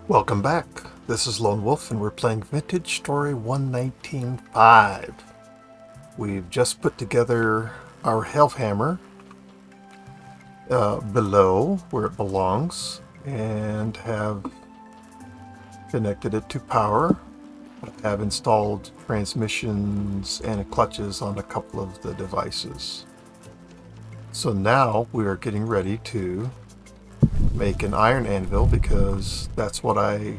Welcome back. This is Lone Wolf, and we're playing Vintage Story 119.5. We've just put together our Hellhammer below where it belongs and have connected it to power. Have installed transmissions and clutches on a couple of the devices. So now we are getting ready to make an iron anvil because that's what I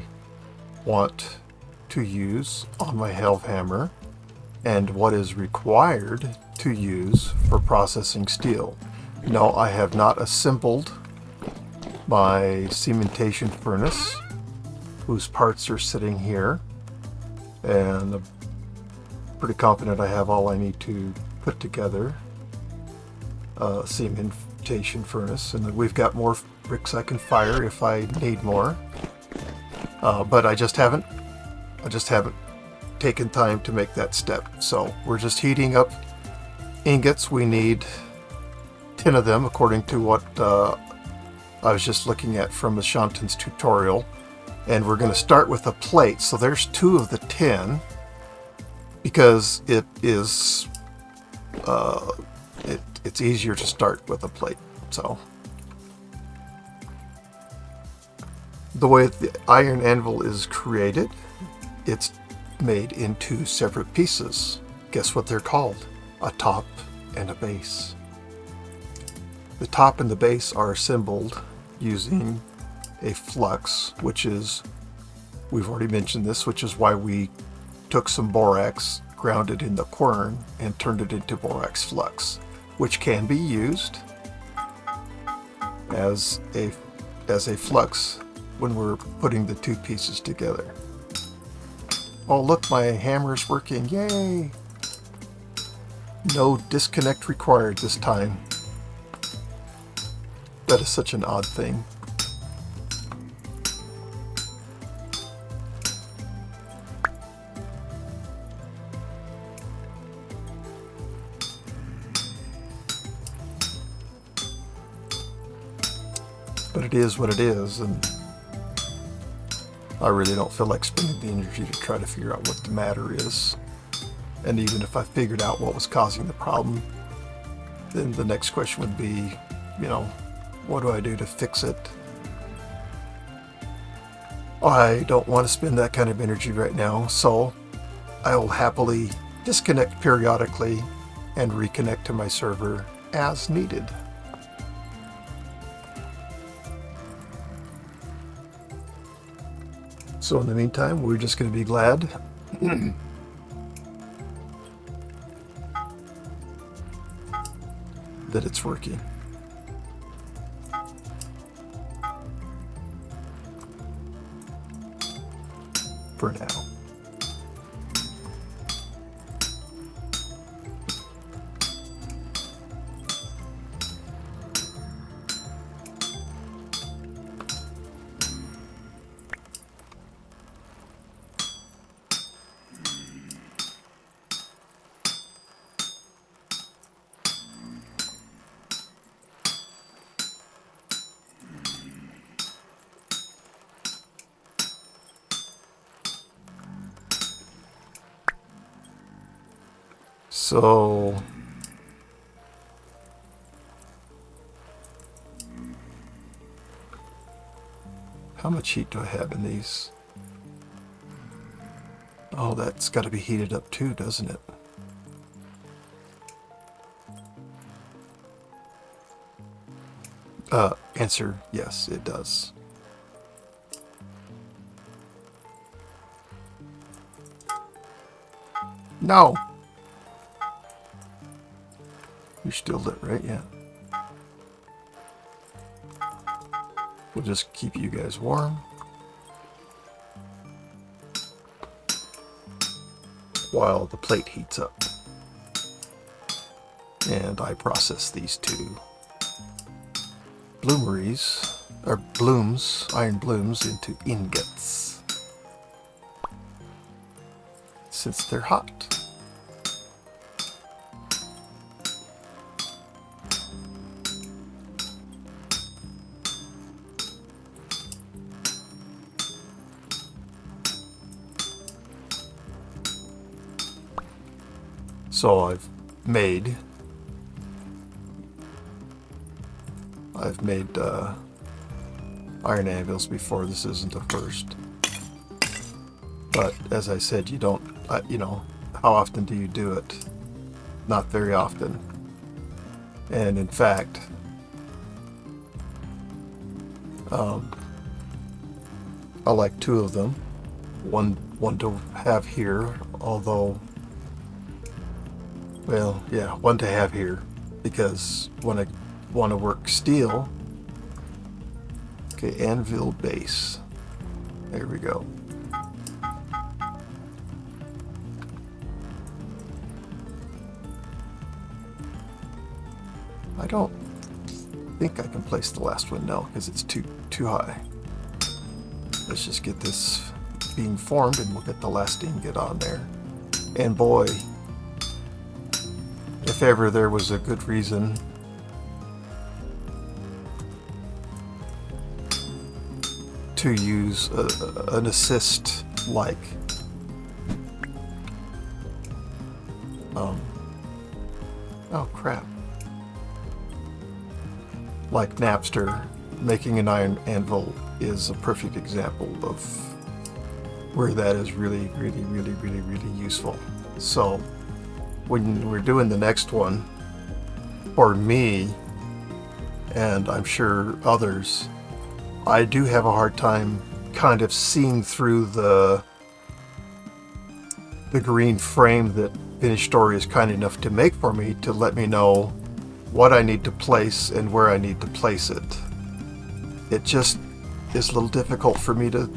want to use on my Hellhammer and what is required to use for processing steel. No, I have not assembled my cementation furnace, whose parts are sitting here, and I'm pretty confident I have all I need to put together a cementation furnace, and we've got more bricks I can fire if I need more. But I just haven't taken time to make that step. So we're just heating up ingots. We need 10 of them, according to what I was just looking at from the Shantan's tutorial. And we're going to start with a plate. So there's 2 of the 10 because it is it's easier to start with a plate. So the way the iron anvil is created, it's made in 2 separate pieces. Guess what they're called? A top and a base. The top and the base are assembled using a flux, which is, we've already mentioned this, which is why we took some borax, ground it in the quern, and turned it into borax flux, which can be used as a flux when we're putting the 2 pieces together. Oh, look, my hammer's working. Yay! No disconnect required this time. That is such an odd thing. But it is what it is, and I really don't feel like spending the energy to try to figure out what the matter is. And even if I figured out what was causing the problem, then the next question would be, what do I do to fix it? I don't want to spend that kind of energy right now, so I will happily disconnect periodically and reconnect to my server as needed. So in the meantime, we're just going to be glad that it's working. For now. So how much heat do I have in these? Oh, that's got to be heated up too, doesn't it? Answer, yes, it does. No! You're still lit, right? Yeah. We'll just keep you guys warm while the plate heats up. And I process these 2 iron blooms into ingots, since they're hot. So I've made iron anvils before. This isn't the first. But as I said, you don't, you know, how often do you do it? Not very often. And in fact, I like two of them. One to have here, although, well, yeah, one to have here, because when I want to work steel, okay, anvil base. There we go. I don't think I can place the last one, no, because it's too high. Let's just get this being formed and we'll get the last ingot on there. And boy, if ever there was a good reason to use an assist like oh crap, like Napster, making an iron anvil is a perfect example of where that is really useful. So when we're doing the next one, for me, and I'm sure others, I do have a hard time kind of seeing through the green frame that Finished Story is kind enough to make for me to let me know what I need to place and where I need to place it. It just is a little difficult for me to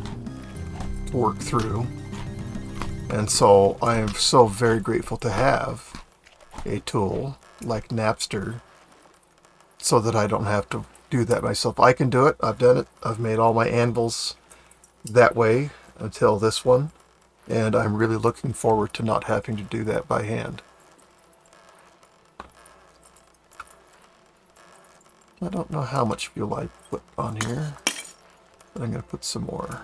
work through. And so I am so very grateful to have a tool like Napster so that I don't have to do that myself. I can do it. I've done it. I've made all my anvils that way until this one. And I'm really looking forward to not having to do that by hand. I don't know how much fuel I put on here, but I'm going to put some more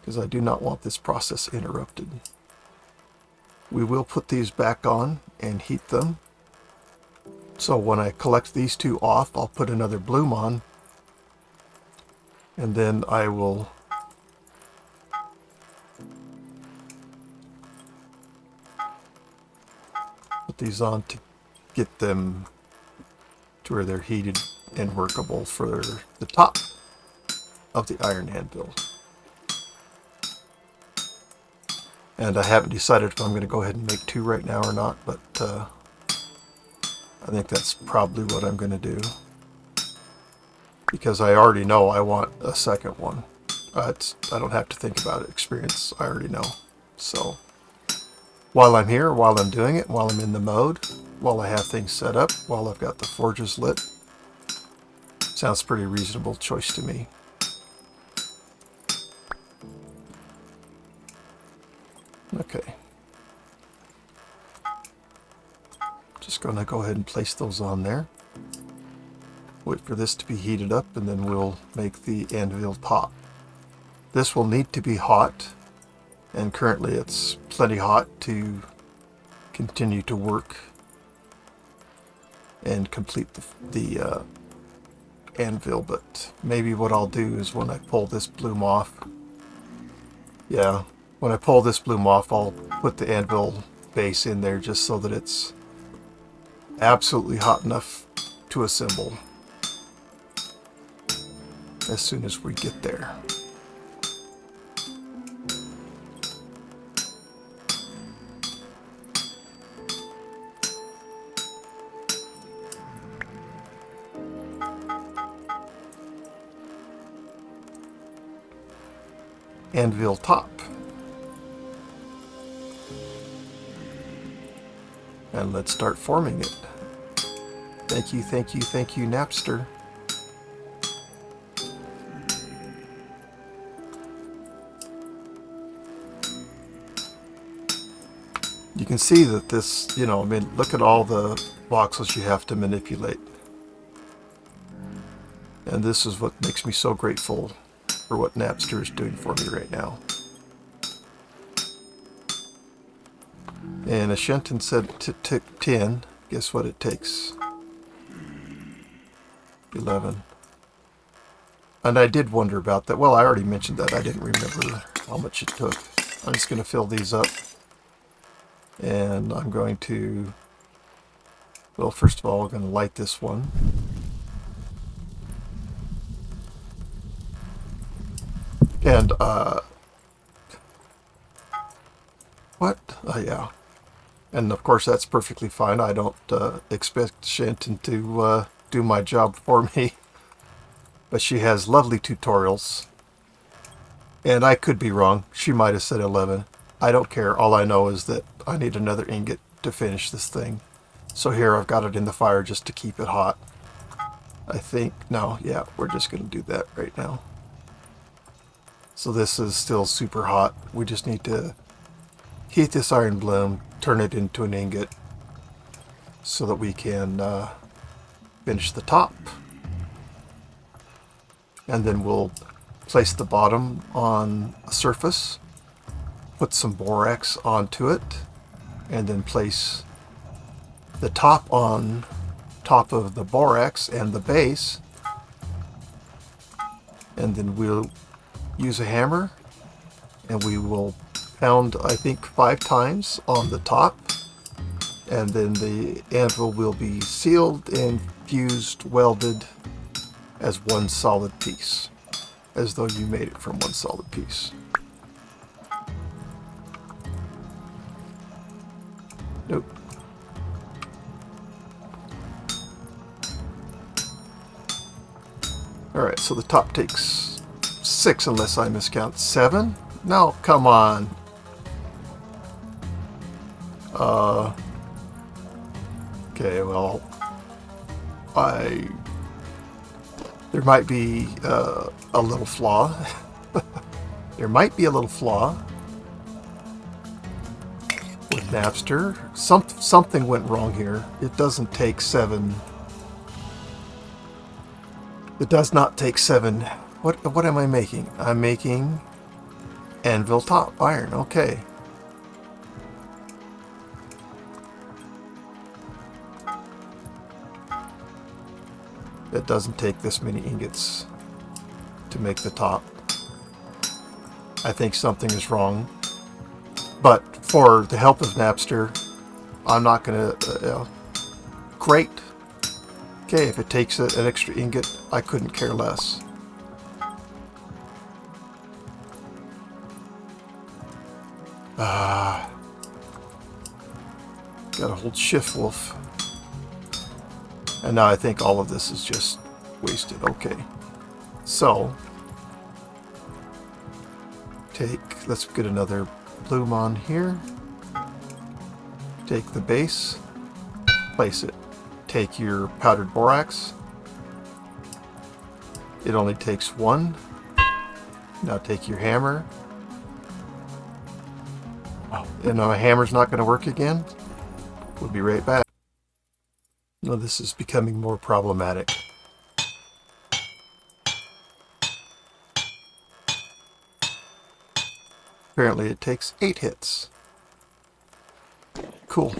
because I do not want this process interrupted. We will put these back on and heat them. So when I collect these two off, I'll put another bloom on, and then I will put these on to get them to where they're heated and workable for the top of the iron anvil. And I haven't decided if I'm going to go ahead and make two right now or not, but I think that's probably what I'm going to do, because I already know I want a second one. I don't have to think about it. Experience, I already know. So while I'm here, while I'm doing it, while I'm in the mode, while I have things set up, while I've got the forges lit, sounds pretty reasonable choice to me. Okay. Just going to go ahead and place those on there. Wait for this to be heated up, and then we'll make the anvil top. This will need to be hot, and currently it's plenty hot to continue to work and complete the anvil. But maybe what I'll do is when I pull this bloom off, yeah, when I pull this bloom off, I'll put the anvil base in there just so that it's absolutely hot enough to assemble as soon as we get there. Anvil top. And let's start forming it. Thank you, thank you, thank you, Napster. You can see that this, you know, I mean, look at all the voxels you have to manipulate. And this is what makes me so grateful for what Napster is doing for me right now. And Shenton said it took 10. Guess what it takes? 11. And I did wonder about that. Well, I already mentioned that. I didn't remember how much it took. I'm just going to fill these up. And I'm going to, well, first of all, I'm going to light this one. And, what? Oh, yeah. And, of course, that's perfectly fine. I don't expect Shenton to do my job for me. But she has lovely tutorials. And I could be wrong. She might have said 11. I don't care. All I know is that I need another ingot to finish this thing. So here I've got it in the fire just to keep it hot. I think, no, yeah, we're just going to do that right now. So this is still super hot. We just need to heat this iron bloom, turn it into an ingot so that we can finish the top. And then we'll place the bottom on a surface, put some borax onto it, and then place the top on top of the borax and the base. And then we'll use a hammer and we will pound, I think, 5 times on the top. And then the anvil will be sealed and fused, welded as one solid piece, as though you made it from one solid piece. Nope. Alright, so the top takes 6 unless I miscount. 7? No, come on. Okay, well, there might be a little flaw. There might be a little flaw with Napster. Something went wrong here. It doesn't take 7. It does not take 7. What am I making? I'm making anvil top iron. Okay. It doesn't take this many ingots to make the top. I think something is wrong. But for the help of Napster, I'm not going to... great. Okay, if it takes an extra ingot, I couldn't care less. Gotta hold shift, wolf. And now I think all of this is just wasted. Okay. So, let's get another bloom on here. Take the base, place it. Take your powdered borax. It only takes 1. Now take your hammer. Oh, and my hammer's not going to work again. We'll be right back. No, this is becoming more problematic. Apparently it takes 8 hits. Cool.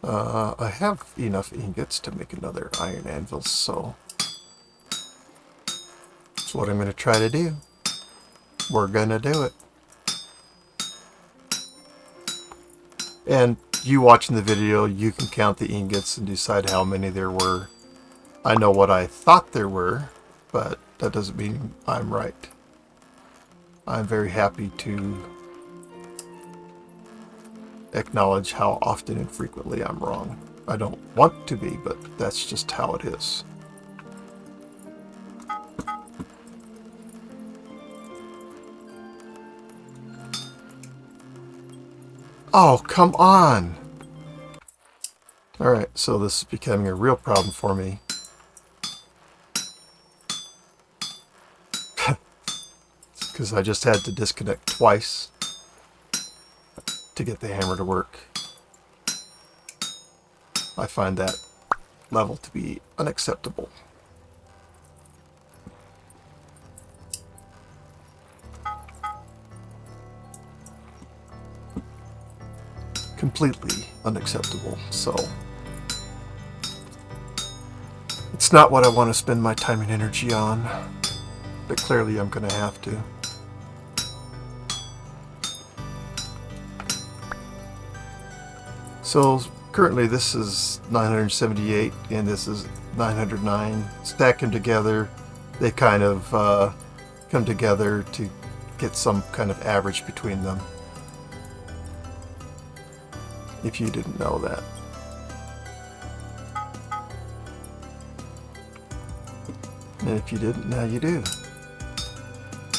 I have enough ingots to make another iron anvil, so that's what I'm going to try to do. We're going to do it. And you watching the video, you can count the ingots and decide how many there were. I know what I thought there were, but that doesn't mean I'm right. I'm very happy to acknowledge how often and frequently I'm wrong. I don't want to be, but that's just how it is. Oh, come on! Alright, so this is becoming a real problem for me. Because I just had to disconnect twice to get the hammer to work. I find that level to be unacceptable. completely unacceptable. So it's not what I want to spend my time and energy on, but clearly I'm going to have to. So currently this is 978 and this is 909. Stack them together, they kind of come together to get some kind of average between them. If you didn't know that. And if you didn't, now you do.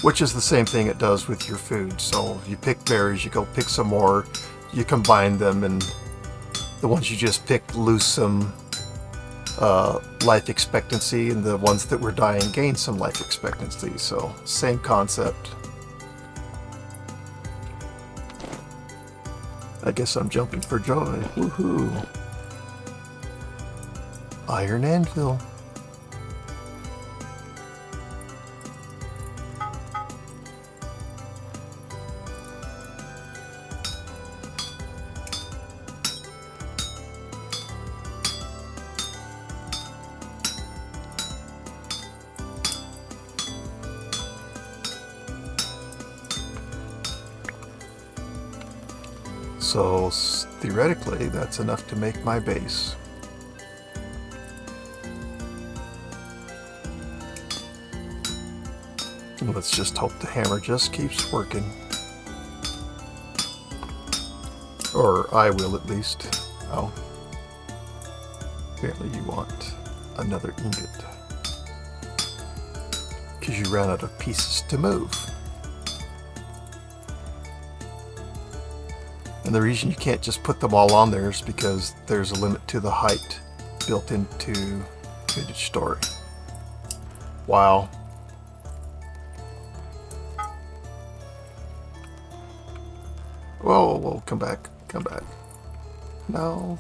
Which is the same thing it does with your food. So you pick berries, you go pick some more, you combine them, and the ones you just picked lose some life expectancy, and the ones that were dying gain some life expectancy. So same concept. I guess I'm jumping for joy. Woohoo! Iron anvil. So theoretically, that's enough to make my base. And let's just hope the hammer just keeps working. Or I will, at least. Oh. Apparently you want another ingot. Because you ran out of pieces to move. And the reason you can't just put them all on there is because there's a limit to the height built into Vintage Story. Wow. Whoa, whoa, come back, come back. No,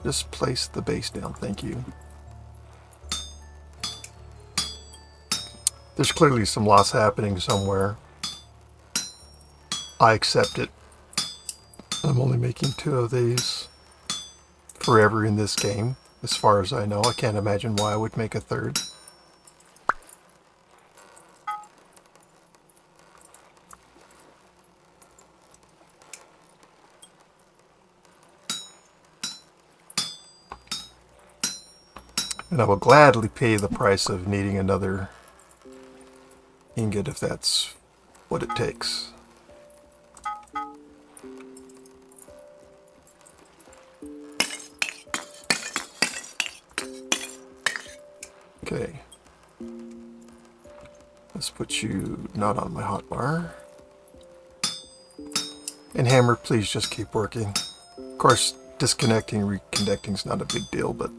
just place the base down, thank you. There's clearly some loss happening somewhere. I accept it. I'm only making 2 of these forever in this game, as far as I know. I can't imagine why I would make a 3rd. And I will gladly pay the price of needing another ingot if that's what it takes. Okay, let's put you not on my hotbar. And hammer, please just keep working. Of course, disconnecting, reconnecting is not a big deal, but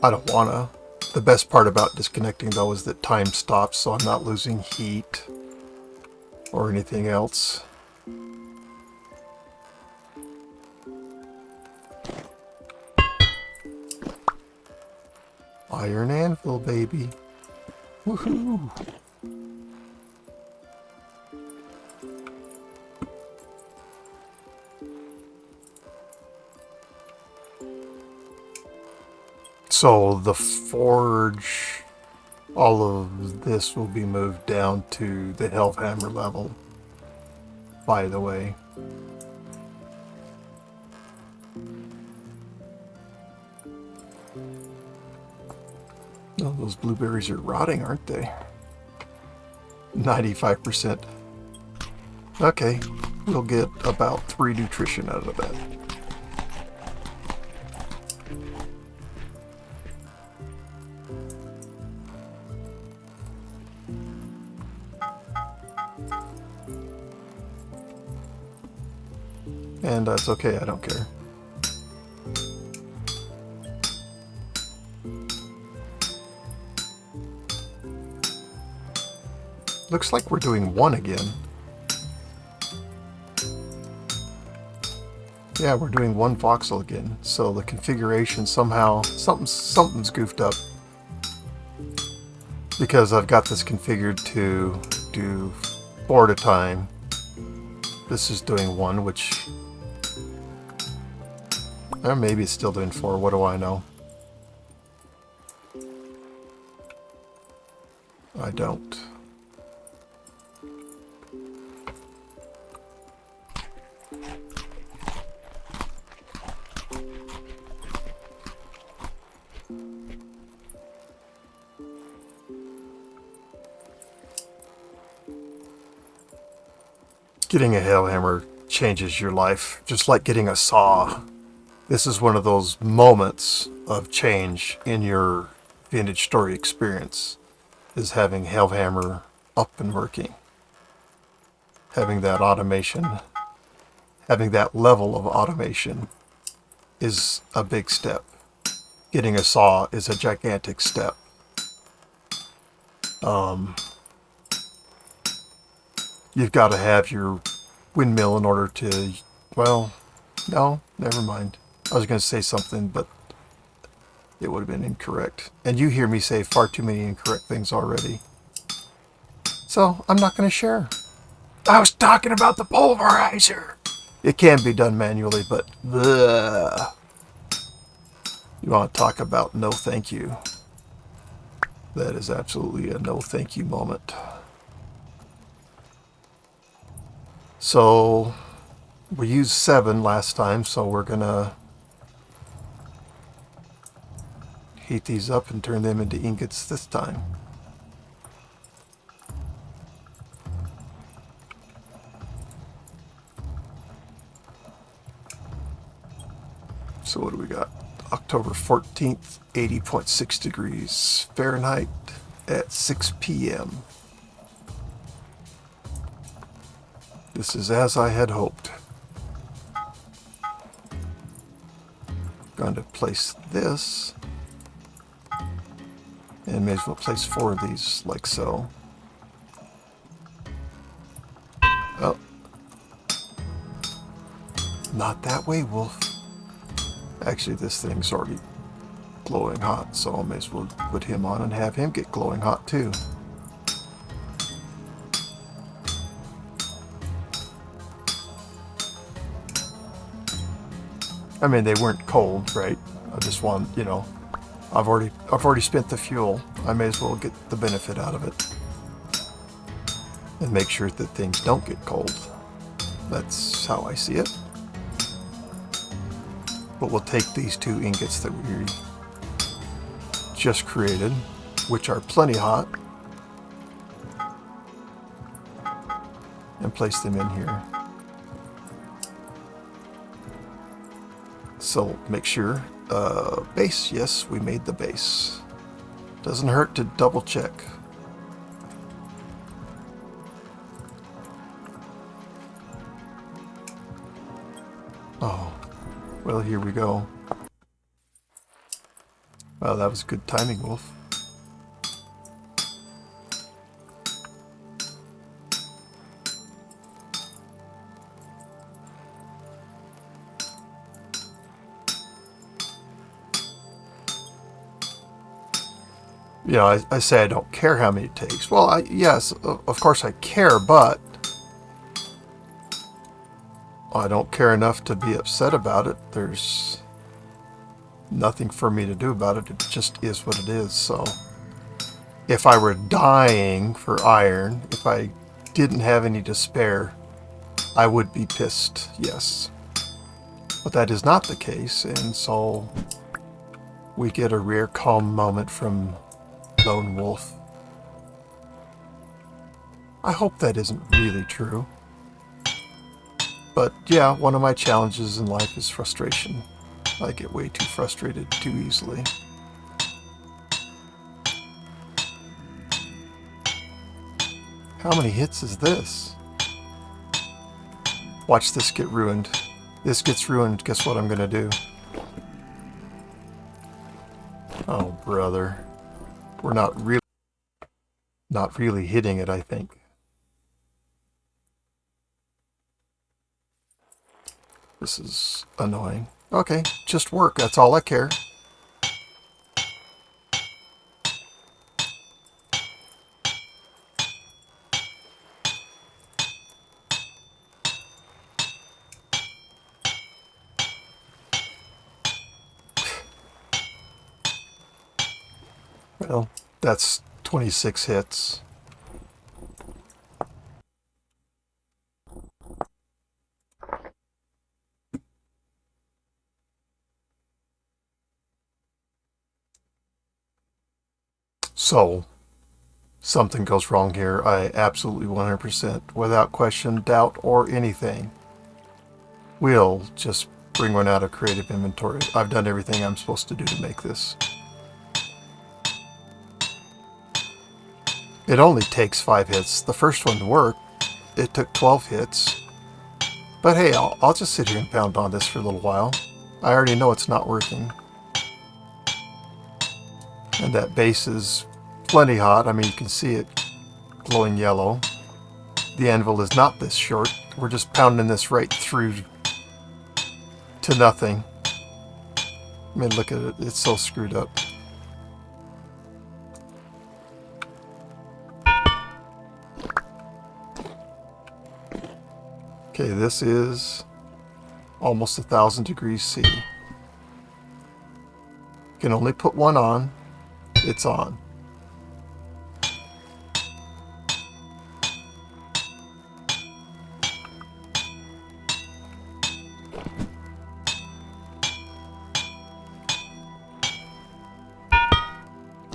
I don't wanna. The best part about disconnecting though is that time stops, so I'm not losing heat or anything else. Iron anvil, baby. Woohoo! So the forge, all of this will be moved down to the Hellhammer level, by the way. Oh, those blueberries are rotting, aren't they? 95%. Okay, we'll get about 3 nutrition out of that. And that's okay, I don't care. Looks like we're doing 1 again. Yeah, we're doing 1 voxel again. So the configuration somehow, something's goofed up. Because I've got this configured to do 4 at a time. This is doing 1, which... Or maybe it's still doing 4, what do I know? I don't. Getting a hail hammer changes your life, just like getting a saw. This is one of those moments of change in your vintage story experience, is having hail hammer up and working. Having that automation, having that level of automation is a big step. Getting a saw is a gigantic step. You've got to have your windmill in order to, well, no, never mind. I was going to say something, but it would have been incorrect. And you hear me say far too many incorrect things already. So I'm not going to share. I was talking about the pulverizer. It can be done manually, but bleh. You want to talk about no thank you. That is absolutely a no thank you moment. So we used 7 last time, so we're gonna heat these up and turn them into ingots this time. So what do we got? October 14th, 80.6 degrees Fahrenheit at 6 p.m. This is as I had hoped. Going to place this, and may as well place 4 of these like so. Oh, not that way, Wolf. Actually, this thing's already glowing hot, so I may as well put him on and have him get glowing hot too. I mean, they weren't cold, right? I just want, you know, I've already spent the fuel. I may as well get the benefit out of it. And make sure that things don't get cold. That's how I see it. But we'll take these 2 ingots that we just created, which are plenty hot, and place them in here. So make sure, base, yes, we made the base. Doesn't hurt to double check. Oh, well, here we go. Well, that was good timing, Wolf. You know, I say I don't care how many it takes. Well, yes, of course I care, but I don't care enough to be upset about it. There's nothing for me to do about it. It just is what it is. So if I were dying for iron, if I didn't have any to spare, I would be pissed, yes. But that is not the case, and so we get a rare calm moment from Lone Wolf. I hope that isn't really true. But yeah, one of my challenges in life is frustration. I get way too frustrated too easily. How many hits is this? Watch this get ruined. This gets ruined, guess what I'm gonna do? Oh, brother. We're not really hitting it, I think. This is annoying. Okay, just work, that's all I care. Well, that's 26 hits. So, something goes wrong here. I absolutely 100%, without question, doubt, or anything, will just bring one out of creative inventory. I've done everything I'm supposed to do to make this. It only takes 5 hits. The first one worked. It took 12 hits. But hey, I'll just sit here and pound on this for a little while. I already know it's not working. And that base is plenty hot. I mean, you can see it glowing yellow. The anvil is not this short. We're just pounding this right through to nothing. I mean, look at it. It's so screwed up. Okay, this is almost 1,000 degrees C. You can only put one on. It's on.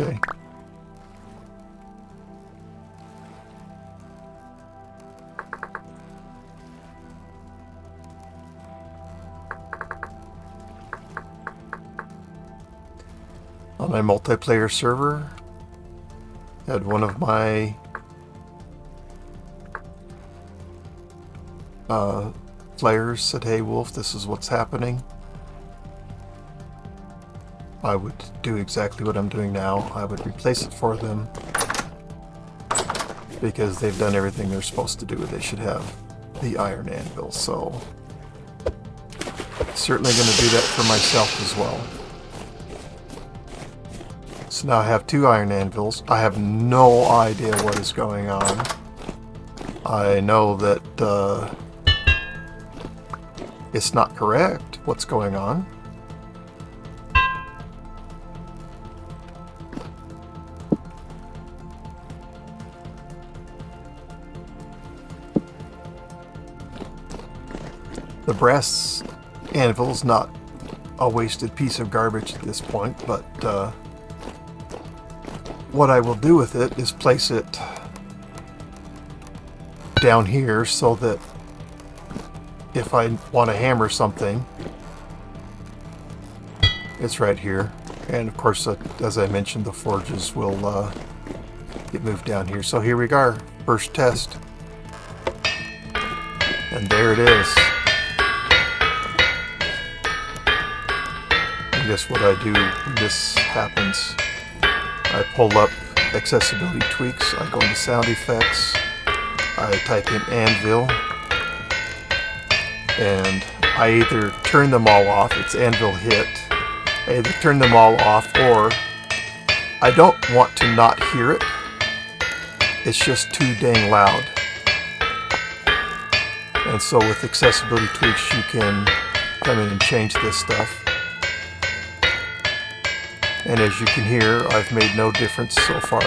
Okay. On my multiplayer server, had one of my players said, "Hey Wolf, this is what's happening." I would do exactly what I'm doing now. I would replace it for them because they've done everything they're supposed to do. They should have the iron anvil, so certainly going to do that for myself as well. So now I have 2 iron anvils. I have no idea what is going on. I know that it's not correct what's going on. The brass anvil is not a wasted piece of garbage at this point, but what I will do with it is place it down here so that if I want to hammer something, it's right here. And of course, as I mentioned, the forges will get moved down here. So here we go, first test. And there it is. And guess what I do when this happens? I pull up accessibility tweaks, I go into sound effects, I type in anvil, and I either turn them all off, it's anvil hit, I either turn them all off, or I don't want to not hear it, it's just too dang loud. And so with accessibility tweaks you can come in and change this stuff. And as you can hear, I've made no difference so far.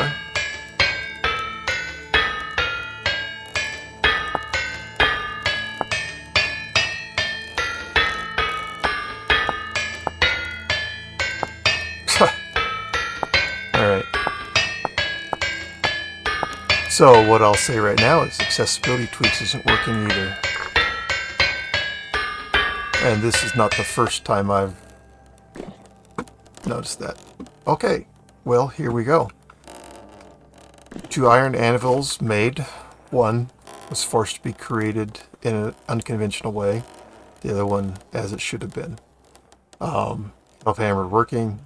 Alright. So what I'll say right now is accessibility tweaks isn't working either. And this is not the first time I've noticed that. Okay, well, here we go. 2 iron anvils made. One was forced to be created in an unconventional way. The other one as it should have been. Love hammer working.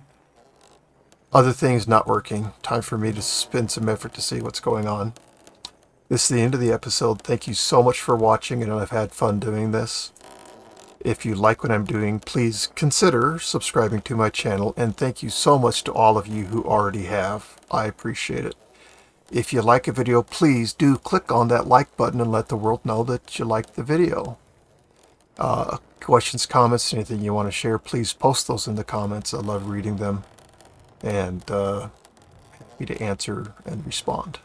Other things not working. Time for me to spend some effort to see what's going on. This is the end of the episode. Thank you so much for watching, and I've had fun doing this. If you like what I'm doing, please consider subscribing to my channel, and thank you so much to all of you who already have. I appreciate it. If you like a video, please do click on that like button and let the world know that you liked the video. Questions, comments, anything you want to share, please post those in the comments. I love reading them. And me to answer and respond.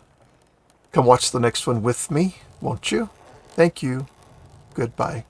Come watch the next one with me, won't you? Thank you. Goodbye.